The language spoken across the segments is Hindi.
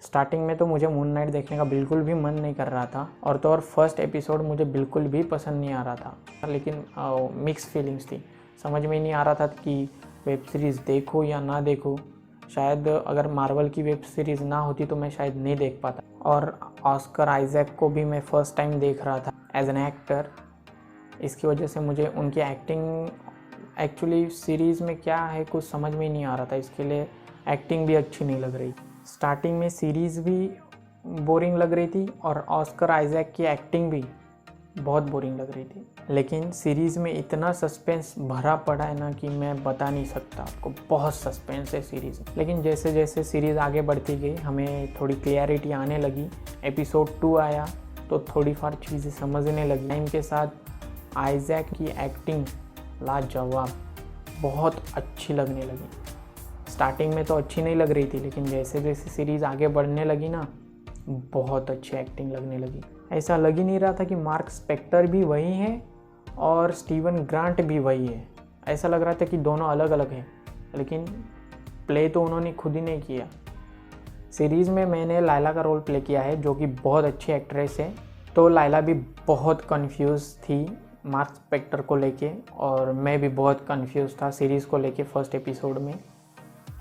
स्टार्टिंग में तो मुझे मून नाइट देखने का बिल्कुल भी मन नहीं कर रहा था, और तो और फर्स्ट एपिसोड मुझे बिल्कुल भी पसंद नहीं आ रहा था, लेकिन मिक्स फीलिंग्स थी। समझ में नहीं आ रहा था कि वेब सीरीज़ देखो या ना देखो। शायद अगर मार्वल की वेब सीरीज़ ना होती तो मैं शायद नहीं देख पाता। और ऑस्कर आइजैक को भी मैं फ़र्स्ट टाइम देख रहा था एज एन एक्टर। इसकी वजह से मुझे उनकी एक्टिंग, एक्चुअली सीरीज़ में क्या है कुछ समझ में ही नहीं आ रहा था, इसके लिए एक्टिंग भी अच्छी नहीं लग रही। स्टार्टिंग में सीरीज़ भी बोरिंग लग रही थी और ऑस्कर आइजैक की एक्टिंग भी बहुत बोरिंग लग रही थी। लेकिन सीरीज़ में इतना सस्पेंस भरा पड़ा है ना कि मैं बता नहीं सकता आपको, बहुत सस्पेंस है सीरीज़ में। लेकिन जैसे जैसे सीरीज़ आगे बढ़ती गई हमें थोड़ी क्लियरिटी आने लगी। एपिसोड 2 आया तो थोड़ी फार चीज़ें समझने लगी। टाइम के साथ आइजैक की एक्टिंग लाजवाब, बहुत अच्छी लगने लगी। स्टार्टिंग में तो अच्छी नहीं लग रही थी, लेकिन जैसे जैसे सीरीज़ आगे बढ़ने लगी ना बहुत अच्छी एक्टिंग लगने लगी। ऐसा लग ही नहीं रहा था कि मार्क स्पेक्टर भी वही है और स्टीवन ग्रांट भी वही है। ऐसा लग रहा था कि दोनों अलग अलग हैं, लेकिन प्ले तो उन्होंने खुद ही नहीं किया। सीरीज़ में मैंने लायला का रोल प्ले किया है, जो कि बहुत अच्छी एक्ट्रेस है। तो लायला भी बहुत कंफ्यूज थी मार्क स्पेक्टर को लेके, और मैं भी बहुत कंफ्यूज था सीरीज़ को लेके फर्स्ट एपिसोड में।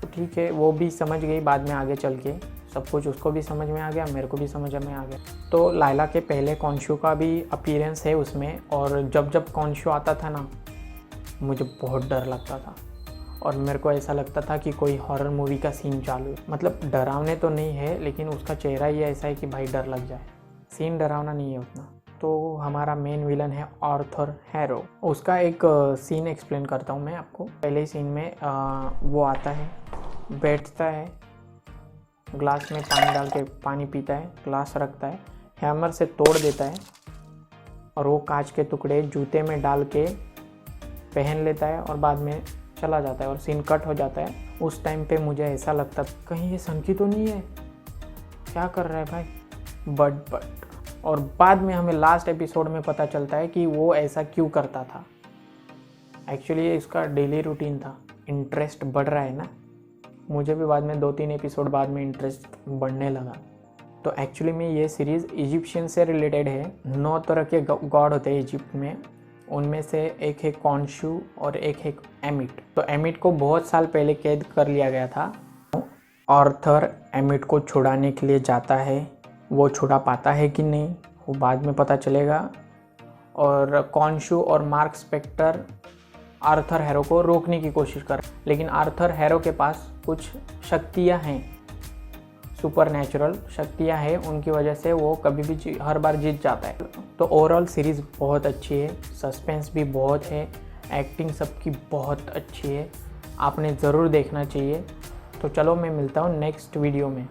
तो ठीक है, वो भी समझ गई बाद में आगे चल के, सब कुछ उसको भी समझ में आ गया, मेरे को भी समझ में आ गया। तो लायला के पहले कॉन्शु का भी अपीयरेंस है उसमें, और जब जब कॉन्शु आता था ना मुझे बहुत डर लगता था, और मेरे को ऐसा लगता था कि कोई हॉरर मूवी का सीन चालू है। मतलब डरावने तो नहीं है, लेकिन उसका चेहरा ही ऐसा है कि भाई डर लग जाए। सीन डरावना नहीं है उतना। तो हमारा मेन विलन है आर्थर हैरो। उसका एक सीन एक्सप्लेन करता हूँ मैं आपको। पहले ही सीन में वो आता है, बैठता है, ग्लास में पानी डाल के पानी पीता है, ग्लास रखता है, हैमर से तोड़ देता है, और वो कांच के टुकड़े जूते में डाल के पहन लेता है और बाद में चला जाता है, और सीन कट हो जाता है। उस टाइम पे मुझे ऐसा लगता कहीं ये सनकी तो नहीं है, क्या कर रहा है भाई। बट और बाद में हमें लास्ट एपिसोड में पता चलता है कि वो ऐसा क्यों करता था। एक्चुअली ये इसका डेली रूटीन था। इंटरेस्ट बढ़ रहा है ना, मुझे भी बाद में 2-3 एपिसोड बाद में इंटरेस्ट बढ़ने लगा। तो एक्चुअली में ये सीरीज़ इजिप्शियन से रिलेटेड है। 9 तरह के गॉड होते हैं इजिप्ट में, उनमें से एक है कॉन्शु और एक है एमिट। तो एमिट को बहुत साल पहले कैद कर लिया गया था। आर्थर एमिट को छुड़ाने के लिए जाता है, वो छुड़ा पाता है कि नहीं वो बाद में पता चलेगा। और कॉन्शु और मार्क स्पेक्टर आर्थर हैरो को रोकने की कोशिश कर, लेकिन आर्थर हैरो के पास कुछ शक्तियां हैं, सुपर नेचुरल शक्तियां हैं, उनकी वजह से वो कभी भी हर बार जीत जाता है। तो ओवरऑल सीरीज़ बहुत अच्छी है, सस्पेंस भी बहुत है, एक्टिंग सबकी बहुत अच्छी है, आपने ज़रूर देखना चाहिए। तो चलो मैं मिलता हूँ नेक्स्ट वीडियो में।